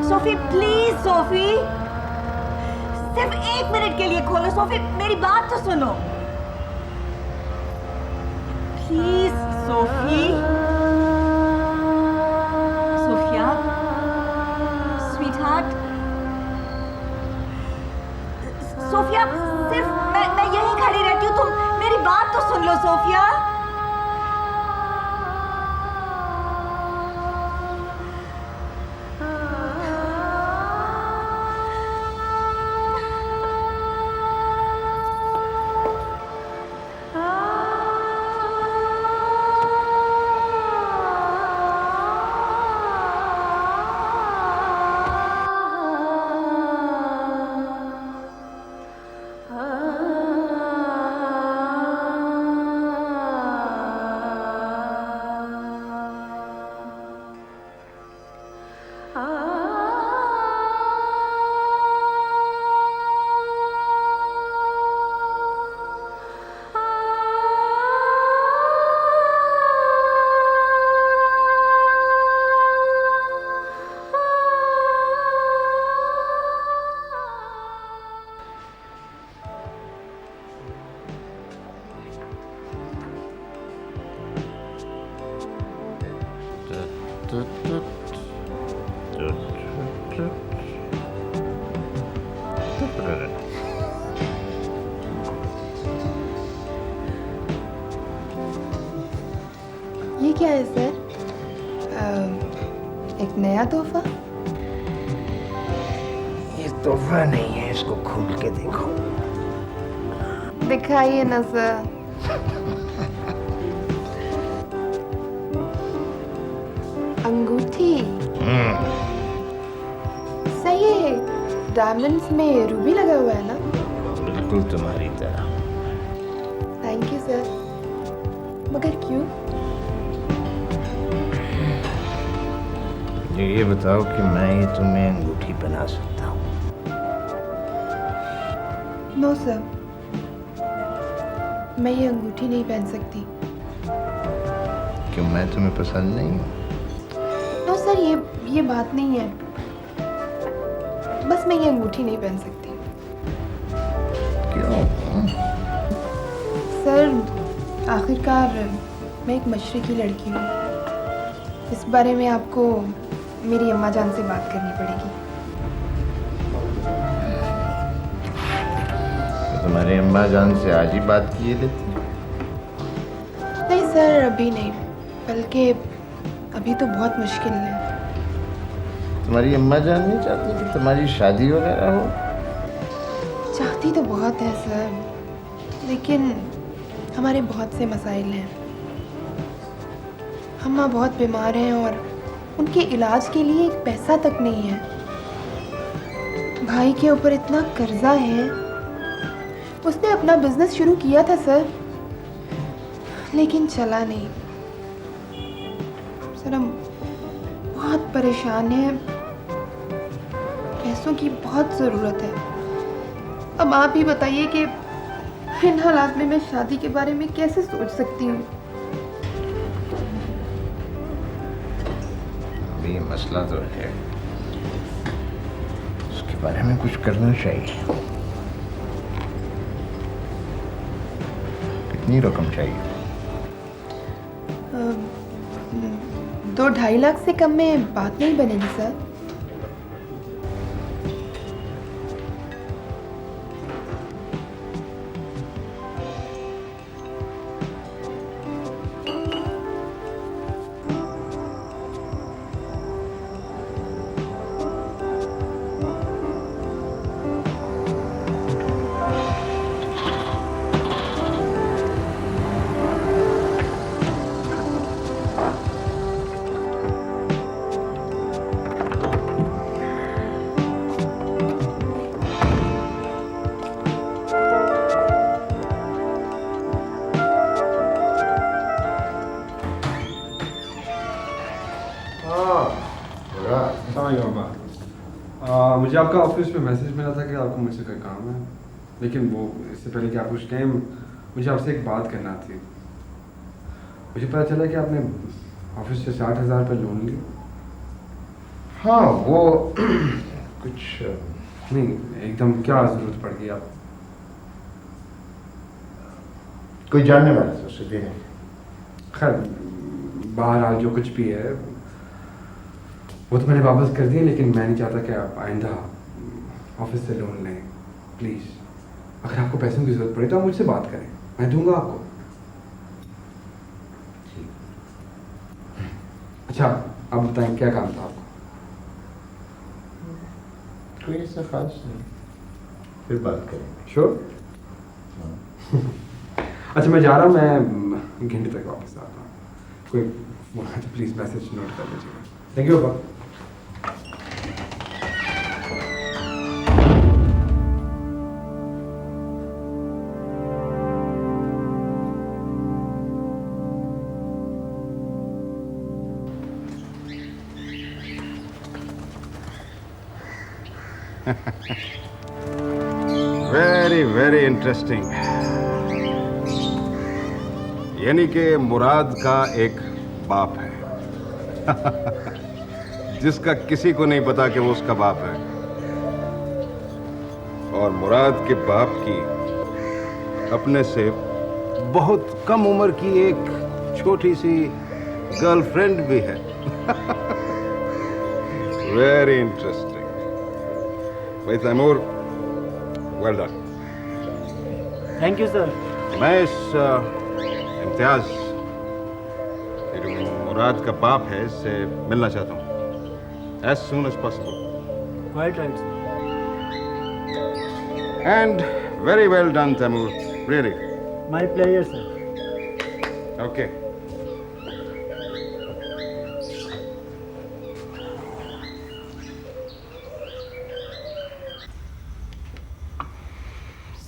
Sophie please, Sophie सिर्फ 1 minute के लिए खोलो। सोफी मेरी बात तो सुनो please. Sophie, Sophia sweetheart, Sophia सिर्फ मैं यहीं खड़ी रहती हूँ, तुम मेरी बात तो सुन लो सोफिया। ये क्या है सर? एक नया तोहफा? ये तोहफा नहीं है, इसको खोल के देखो। दिखाइए ना सर। अंगूठी सही है, डायमंड्स में रूबी लगा हुआ है ना? बिल्कुल तुम्हारी तरह। Thank you sir. मगर क्यों? ये बताओ कि मैं ये तुम्हें अंगूठी बना सकता हूँ? नो सर, मैं ये अंगूठी नहीं पहन सकती। क्यों, मैं तुम्हें पसंद नहीं हूँ? नो सर, ये बात नहीं है, बस मैं ये अंगूठी नहीं पहन सकती। क्यों? सर आखिरकार मैं एक मशरकी लड़की हूँ, इस बारे में आपको मेरी अम्मा जान से बात करनी पड़ेगी। तो तुम्हारी अम्मा जान से आज ही बात किए लेती? नहीं सर, अभी नहीं, बल्कि अभी तो बहुत मुश्किल है। तुम्हारी अम्मा जान नहीं चाहती कि तुम्हारी शादी वगैरह हो? चाहती तो बहुत है सर, लेकिन हमारे बहुत से मसाइल हैं। अम्मा बहुत बीमार हैं और उनके इलाज के लिए एक पैसा तक नहीं है। भाई के ऊपर इतना कर्जा है। उसने अपना बिजनेस शुरू किया था सर, लेकिन चला नहीं। सर हम बहुत परेशान हैं, पैसों की बहुत ज़रूरत है। अब आप ही बताइए कि इन हालात में मैं शादी के बारे में कैसे सोच सकती हूँ। ये मसला तो है, उसके बारे में कुछ करना चाहिए। कितनी रकम चाहिए? 2-2.5 लाख से कम में बात नहीं बनेगी सर। मुझे आपका ऑफिस में मैसेज मिला था कि आपको मुझसे कोई काम है, लेकिन वो इससे पहले कि आप कुछ कहें, मुझे आपसे एक बात करना थी। मुझे पता चला कि आपने ऑफिस से 60,000 रुपये लोन लिया। हाँ वो कुछ नहीं, एकदम क्या ज़रूरत पड़ गई आप? कोई जानने वाला था उससे देने। खैर, बहरहाल जो कुछ भी है वो तो मैंने वापस कर दिया, लेकिन मैं नहीं चाहता कि आप आइंदा ऑफिस से लोन लें। प्लीज़, अगर आपको पैसों की ज़रूरत पड़े तो आप मुझसे बात करें, मैं दूंगा आपको। अच्छा, अब बताएं क्या काम था आपको? कोई ऐसा खास नहीं, फिर बात करेंगे। श्योर? अच्छा, मैं जा रहा हूँ, मैं घंटे तक वापस आता हूँ। कोई फोन है तो प्लीज़ मैसेज नोट कर लीजिएगा। थैंक यू पापा। Very very interesting. यानी कि मुराद का एक बाप है जिसका किसी को नहीं पता कि वो उसका बाप है, और मुराद के बाप की अपने से बहुत कम उम्र की एक छोटी सी गर्लफ्रेंड भी है। Very interesting. भाई Taimur, well done. Thank you sir. मैं इस इम्तियाज, ये जो मुराद का बाप है, इससे मिलना चाहता हूँ as soon as possible. Quite right sir. And very well done, Taimur. Really. My player sir. Okay.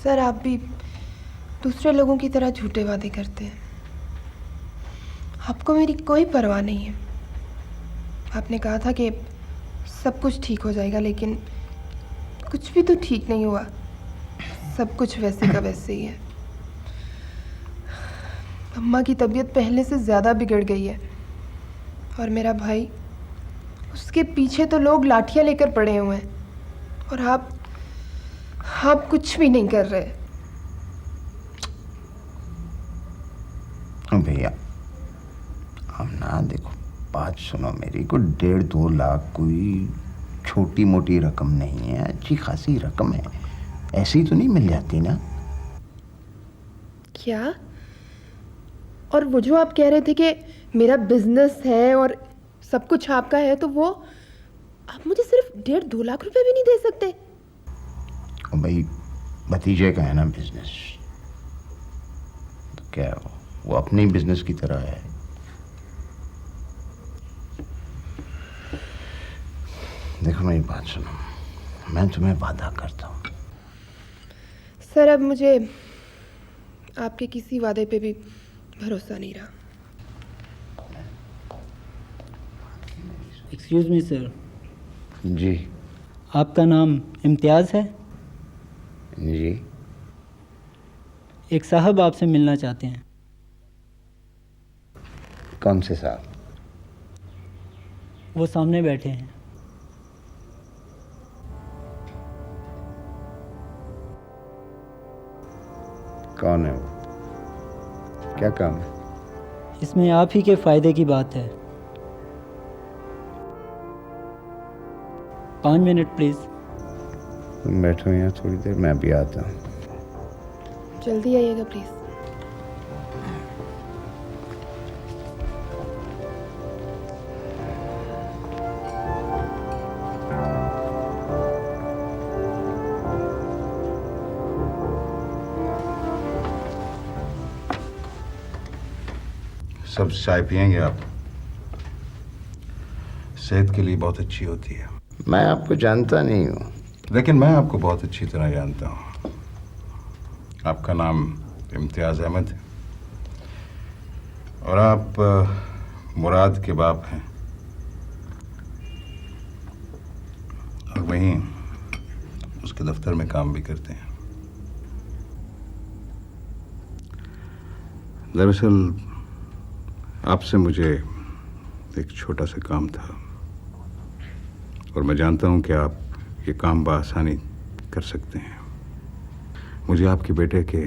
Sir आप भी दूसरे लोगों की तरह झूठे वादे करते हैं। आपको मेरी कोई परवाह नहीं है। आपने कहा था कि सब कुछ ठीक हो जाएगा, लेकिन कुछ भी तो ठीक नहीं हुआ। सब कुछ वैसे का वैसे ही है। अम्मा की तबीयत पहले से ज़्यादा बिगड़ गई है, और मेरा भाई, उसके पीछे तो लोग लाठियाँ लेकर पड़े हुए हैं, और आप कुछ भी नहीं कर रहे। भैया अब ना देखो, बात सुनो मेरी, को 1.5-2 लाख कोई छोटी मोटी रकम नहीं है, अच्छी खासी रकम है। ऐसी तो नहीं मिल जाती ना। क्या? और वो जो आप कह रहे थे कि मेरा बिजनेस है और सब कुछ आपका है, तो वो आप मुझे सिर्फ 1.5-2 लाख रुपए भी नहीं दे सकते? और भाई भतीजे का है ना बिजनेस, तो क्या वो अपने ही बिजनेस की तरह है। देखो मेरी बात सुनो, मैं तुम्हें वादा करता हूँ। सर अब मुझे आपके किसी वादे पे भी भरोसा नहीं रहा। एक्सक्यूज़ मी सर, जी आपका नाम इम्तियाज़ है? जी। एक साहब आपसे मिलना चाहते हैं। कौन से साहब? वो सामने बैठे हैं। कौन है वो? क्या काम है? इसमें आप ही के फ़ायदे की बात है। 5 मिनट प्लीज़। तुम बैठो यहाँ थोड़ी देर, मैं भी आता हूँ। जल्दी आइएगा प्लीज़। सब चाय पियेंगे आप? सेहत के लिए बहुत अच्छी होती है। मैं आपको जानता नहीं हूँ। लेकिन मैं आपको बहुत अच्छी तरह जानता हूँ। आपका नाम इम्तियाज़ अहमद है और आप मुराद के बाप हैं, और वहीं उसके दफ्तर में काम भी करते हैं। दरअसल आपसे मुझे एक छोटा सा काम था और मैं जानता हूं कि आप ये काम बआसानी कर सकते हैं। मुझे आपके बेटे के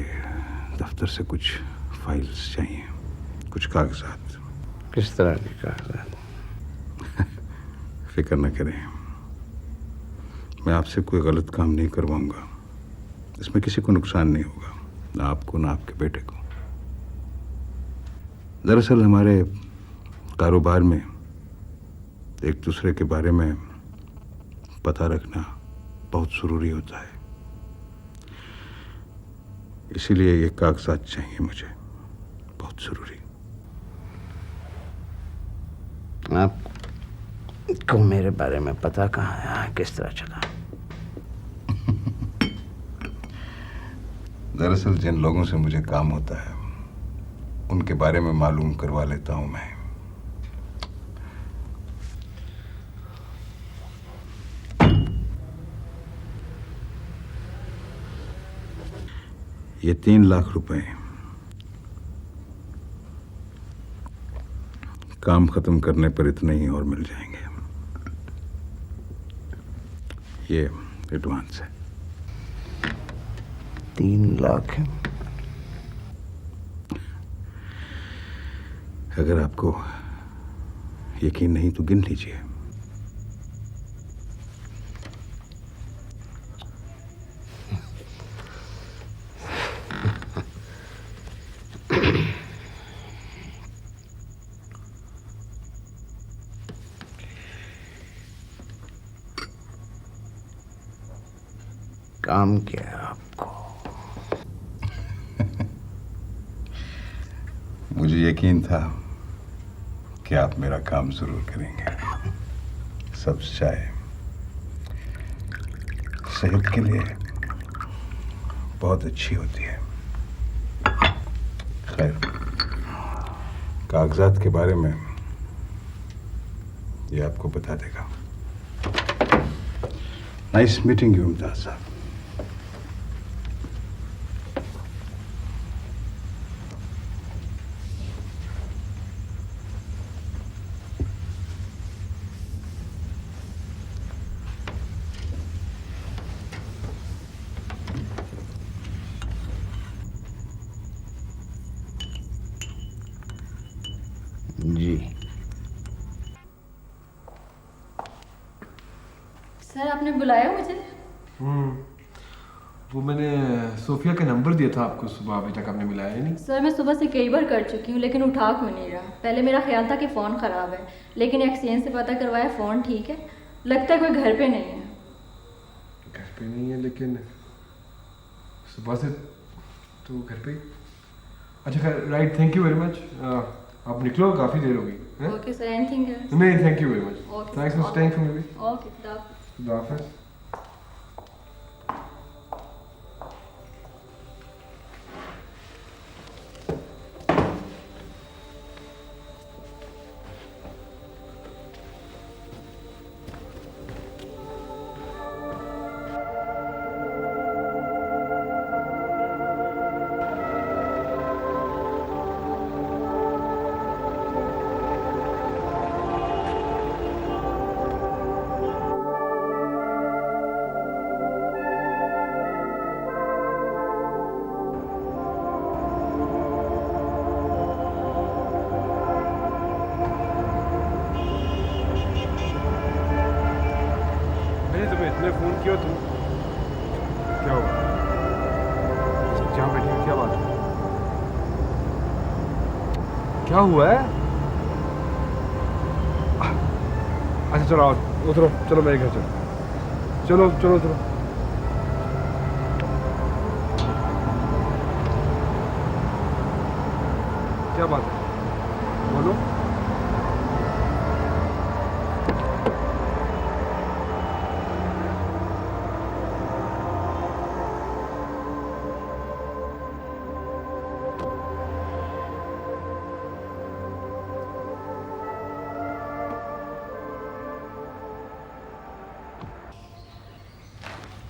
दफ्तर से कुछ फाइल्स चाहिए, कुछ कागजात। किस तरह के कागजात? फिक्र न करें, मैं आपसे कोई गलत काम नहीं करवाऊंगा। इसमें किसी को नुकसान नहीं होगा, ना आपको ना आपके बेटे को। दरअसल हमारे कारोबार में एक दूसरे के बारे में पता रखना बहुत ज़रूरी होता है, इसीलिए ये कागजात चाहिए मुझे, बहुत ज़रूरी। आपको मेरे बारे में पता कहाँ है, किस तरह चला? दरअसल जिन लोगों से मुझे काम होता है उनके बारे में मालूम करवा लेता हूं मैं। ये 3 लाख रुपए काम खत्म करने पर इतने ही और मिल जाएंगे। ये एडवांस है। 3 लाख है? अगर आपको यकीन नहीं तो गिन लीजिए। काम क्या है आपको? मुझे यकीन था कि आप मेरा काम जरूर करेंगे। सब्ज चाय सेहत के लिए बहुत अच्छी होती है। खैर, कागजात के बारे में ये आपको बता देगा। नाइस मीटिंग यू इम्तियाज साहब। जी सर, आपने बुलाया मुझे? वो मैंने सोफिया का नंबर दिया था आपको सुबह, अभी तक आपने मिलाया ही नहीं। सर, मैं सुबह से कई बार कर चुकी हूँ लेकिन उठा क्यों नहीं रहा। पहले मेरा ख्याल था कि फ़ोन ख़राब है, लेकिन एक्सचेंज से पता करवाया फ़ोन ठीक है। लगता है कोई घर पे नहीं है। घर पे नहीं है, लेकिन सुबह से तो घर पे। अच्छा खैर, right, thank you very much. आप निकलो, काफ़ी देर हो गई। Okay sir, anything else? नहीं, thank you very much. Okay, thanks for okay. Staying for me. Okay, खुदा हाफिज़। इतने फ़ोन किया तुम, क्या हुआ? जहाँ बैठी हो, क्या बात है? क्या हुआ है? अच्छा चलो आओ, उतरो, चलो मेरे घर चलो। चलो चलो चलो। क्या बात है, बोलो।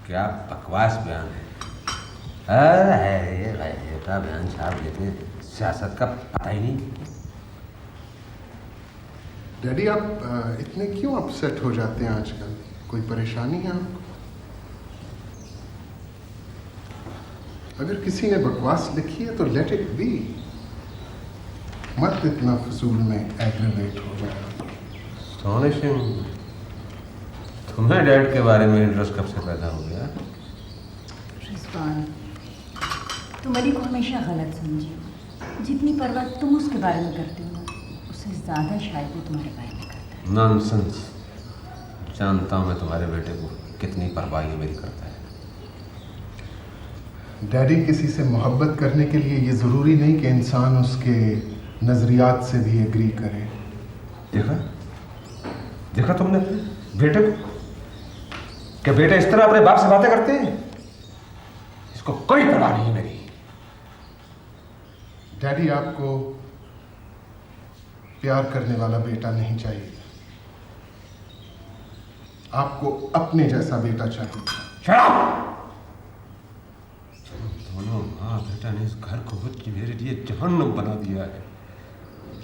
क्या बकवास बयान है। अरे का बयान साहब लेते, सियासत का पता ही नहीं। डैडी आप इतने क्यों अपसेट हो जाते हैं आजकल? कोई परेशानी है आपको? अगर किसी ने बकवास लिखी है तो लेट इट बी, मत इतना फजूल में एग्रेवेट हो जाए। Astonishing। तुम्हें डैड के बारे में इंटरेस्ट कब से पैदा हो गया? रिजवान, तुम अली को हमेशा गलत समझी हो। जितनी परवाह तुम उसके बारे में करते हो उससे ज़्यादा शायद वो तुम्हारे बारे में करता है। नॉनसेंस। जानता हूँ मैं तुम्हारे बेटे को कितनी परवाह ये मेरी करता है। डैडी, किसी से मोहब्बत करने के लिए ये ज़रूरी नहीं कि इंसान उसके नज़रियात से भी एग्री करे। देखा देखा तुमने अपने बेटे को? क्या बेटा इस तरह अपने बाप से बातें करते हैं? इसको कोई परवाह नहीं है मेरी। डैडी, आपको प्यार करने वाला बेटा नहीं चाहिए, आपको अपने जैसा बेटा चाहिए। शराब! दोनों माँ बेटा ने इस घर को मेरे लिए जहन्नुम बना दिया है।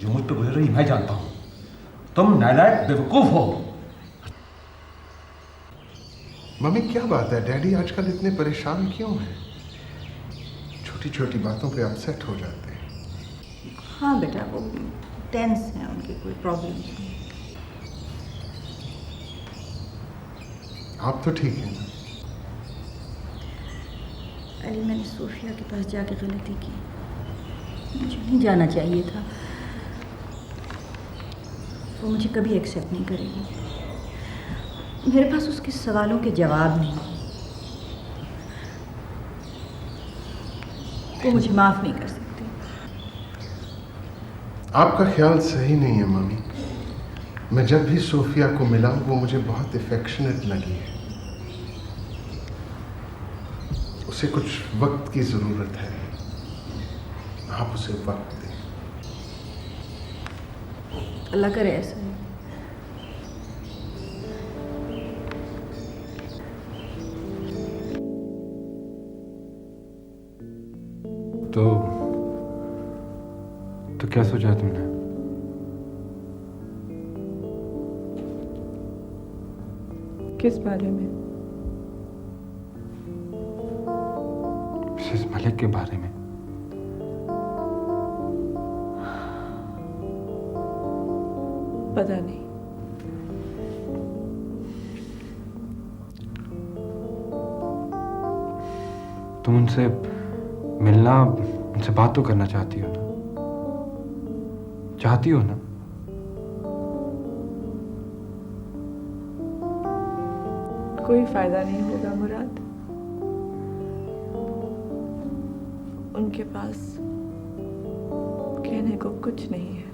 जो मुझ पर गुजर रही मैं जानता हूं। तुम नालायक बेवकूफ हो। मम्मी, क्या बात है? डैडी आजकल इतने परेशान क्यों हैं? छोटी छोटी बातों पे अपसेट हो जाते हैं। हाँ बेटा, वो टेंस हैं, उनकी कोई प्रॉब्लम नहीं। आप तो ठीक हैं ना? अली, मैंने सोफिया के पास जाके गलती की। मुझे नहीं जाना चाहिए था। वो मुझे कभी एक्सेप्ट नहीं करेगी। मेरे पास उसके सवालों के जवाब नहीं। वो मुझे माफ़ नहीं कर सकती। आपका ख्याल सही नहीं है मम्मी। मैं जब भी सोफिया को मिला वो मुझे बहुत अफेक्शनेट लगी है। उसे कुछ वक्त की ज़रूरत है, आप उसे वक्त दें। अल्लाह करे ऐसा ही। तो क्या सोचा है तुमने? किस बारे में? मिसेस मलिक के बारे में। पता नहीं। तुम उनसे मिलना, उनसे बात तो करना चाहती हो ना? चाहती हो ना? कोई फायदा नहीं होगा मुराद। उनके पास कहने को कुछ नहीं है।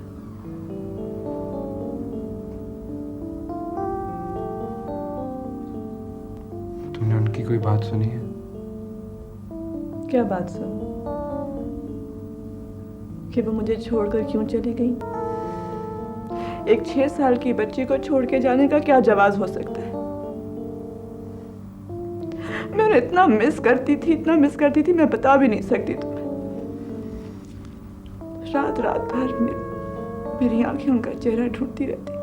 तुमने उनकी कोई बात सुनी है? क्या बात सुन? कि वो मुझे छोड़कर क्यों चली गई? एक 6 साल की बच्ची को छोड़ के जाने का क्या जवाब हो सकता है? मैं उन्हें इतना मिस करती थी, मैं बता भी नहीं सकती तुम्हें। रात रात भर मेरी आंखें उनका चेहरा ढूंढती रहती थी।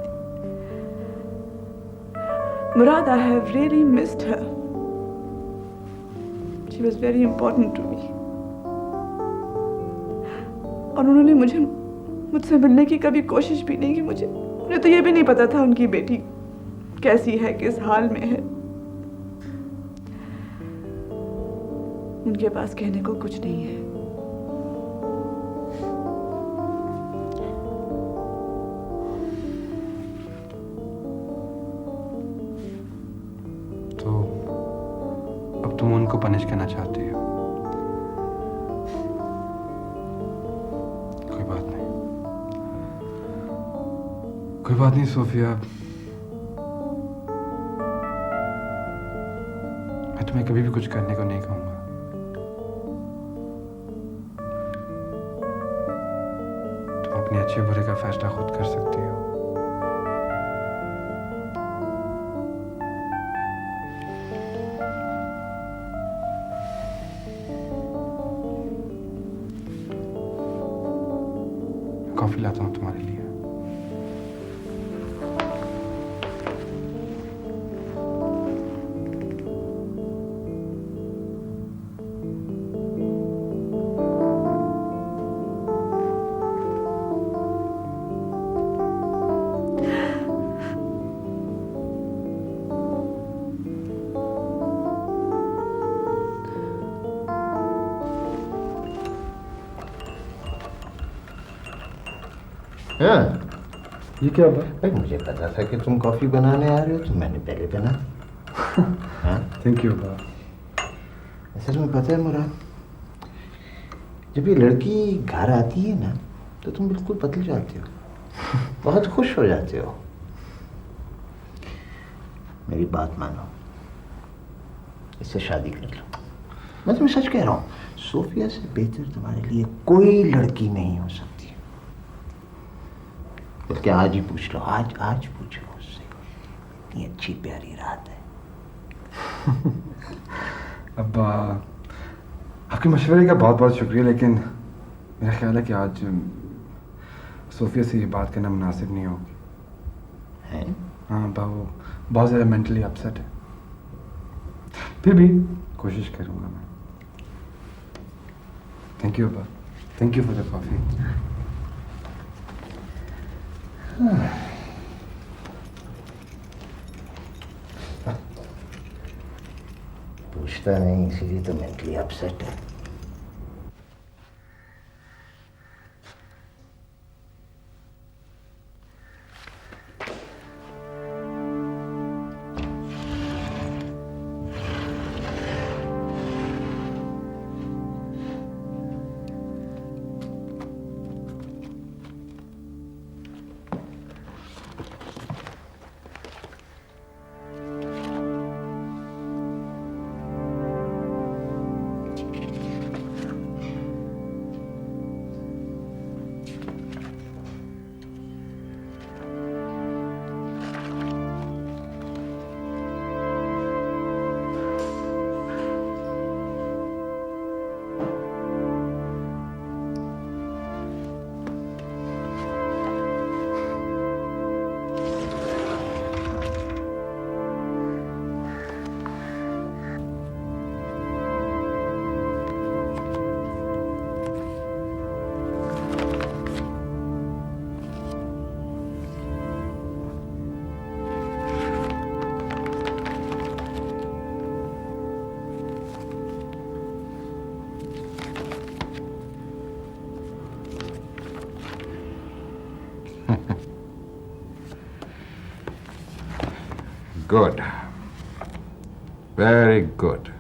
मुराद, I have really missed her. She was very important to me. और उन्होंने मुझसे मिलने की कभी कोशिश भी नहीं की। उन्हें तो ये भी नहीं पता था उनकी बेटी कैसी है, किस हाल में है। उनके पास कहने को कुछ नहीं है। तो अब तुम उनको पनिश करना चाहती हो? कोई बात नहीं सोफिया, मैं तुम्हें कभी भी कुछ करने को नहीं कहूंगा। तुम अपने अच्छे बुरे का फैसला खुद कर सकती हो। कॉफी लाता हूँ तुम्हारे लिए। हाँ ये क्या हुआ? भाई मुझे पता था कि तुम कॉफ़ी बनाने आ रहे हो तो मैंने पहले बना। हाँ थैंक यू अब्बा। असल में पता है मुराद, जब ये लड़की घर आती है ना तो तुम बिल्कुल बदल जाते हो, बहुत खुश हो जाते हो। मेरी बात मानो, इससे शादी कर लो। मैं तुम्हें सच कह रहा हूँ, सोफिया से बेहतर तुम्हारे लिए कोई लड़की नहीं हो सकती। बल्कि आज ही पूछ लो, आज पूछो उससे, इतनी अच्छी प्यारी रात है। अब्बा आपके मशवरे का बहुत बहुत शुक्रिया, लेकिन मेरा ख्याल है कि आज सोफिया से ये बात करना मुनासिब नहीं होगी। हैं? हाँ अब्बा, वो बहुत ज़्यादा मेंटली अपसेट है। फिर भी कोशिश करूँगा मैं। थैंक यू अब्बा, thank you for the coffee. पूछता नहीं, इसीलिए तो मेंटली अपसेट है। Good. Very good.